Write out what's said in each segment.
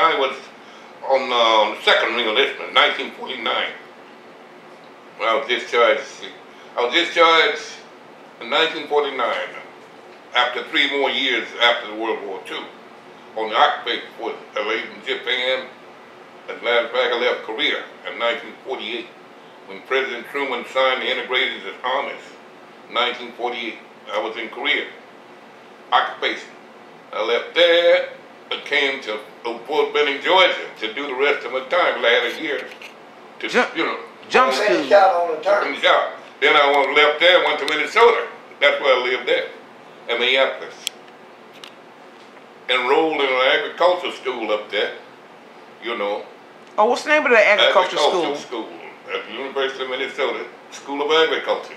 I was on the second re-enlistment, 1949. When I was discharged. I was discharged in 1949 after 3 more years after World War II on the occupation force. I was in Japan. As a matter of fact, I left Korea in 1948 when President Truman signed the Integrated Armies. 1948, I was in Korea. Occupation. I left there and came to Fort Benning, Georgia to do the rest of my time. I had a year to, jump school. Then I left there and went to Minnesota. That's where I lived there, in Minneapolis. Enrolled in an agricultural school up there, Oh, what's the name of the agricultural school? School at the University of Minnesota, School of Agriculture.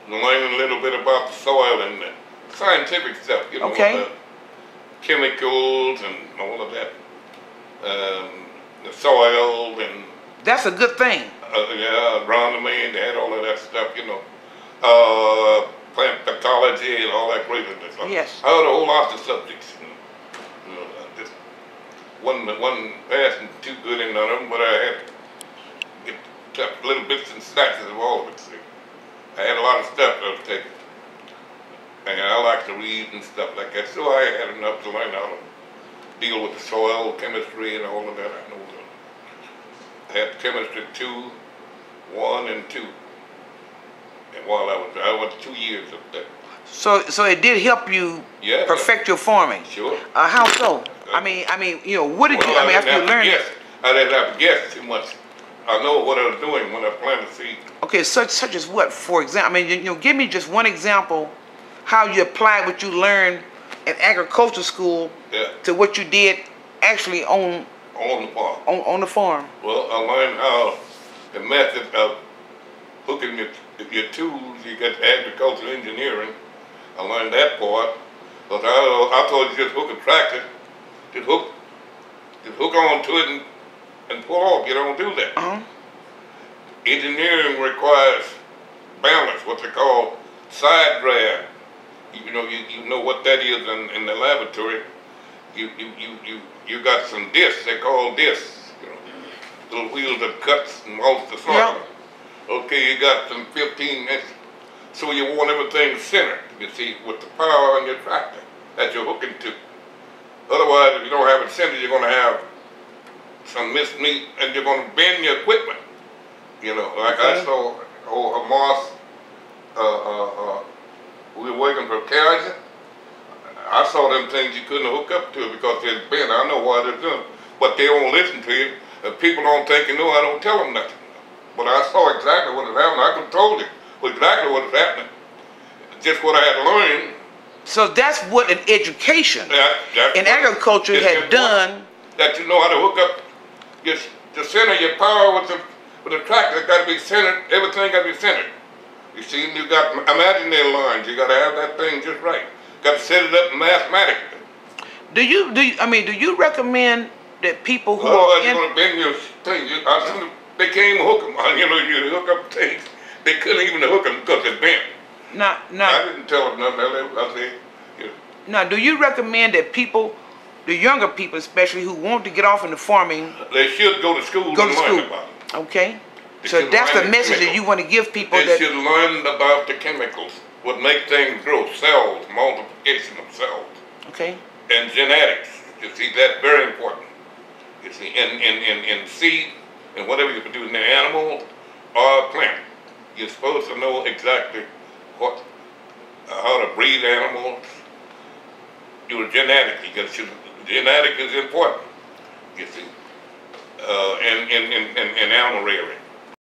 Learning a little bit about the soil and the scientific stuff, Okay. Chemicals and all of that. The soil and... That's a good thing. Agronomy, they had all of that stuff, plant pathology and all that great stuff. Yes. I had a whole lot of subjects. Just one passing too good in none of them, but I had to get little bits and snatches of all of it. See. I had a lot of stuff I was taking. And I like to read and stuff like that, so I had enough to learn how to deal with the soil, chemistry, and all of that. I know I had chemistry 2, 1, and 2. And while I went 2 years up there. So it did help you perfect your farming. Sure. How so? I mean, what did you? After you learned it. I didn't have to guess too much. I know what I was doing when I planted seed. Okay, such as what? For example, give me just one example how you applied what you learned in agriculture school to what you did actually on the farm. On the farm. Well, I learned how the method of hooking your tools. You got agricultural engineering. I learned that part. But I thought you just hook a tractor, just hook onto it and pull off. You don't do that. Engineering requires balance, what they call side drag. You know what that is in the laboratory. You got some discs, they call discs, little wheels that cuts and molds the soil. Yeah. Okay, you got some 15 inches. So you want everything centered, you see, with the power on your tractor that you're hooking to. Otherwise, if you don't have it centered, you're going to have some mismeat and you're going to bend your equipment. Like I saw a Moss, we were working for Kaiser. I saw them things you couldn't hook up to because they're bent. I know why they're doing it, but they won't listen to you. If people don't think you know, I don't tell them nothing. But I saw exactly what was happening. I could have told you exactly what was happening. Just what I had learned. So that's what an education in agriculture had done. That you know how to hook up to center your power with the tractor. It's got to be centered. Everything got to be centered. You see, you got imaginary lines. You got to have that thing just right. Got to set it up mathematically. Do you recommend that people who are in... Going to bend your thing. They can't even hook them. You hook up things. They couldn't even hook them because they're bent. I didn't tell them nothing. I said, Now, do you recommend that people, the younger people especially, who want to get off into farming... They should go to school and learn about it. Okay. So that's the message that you want to give people. They should learn about the chemicals. What make things grow, cells, multiplication of cells. Okay. And genetics. You see, that's very important. You see, in seed and whatever you produce in an animal or a plant, you're supposed to know exactly how to breed animals. Genetically, because genetic is important. You see, in animal rearing.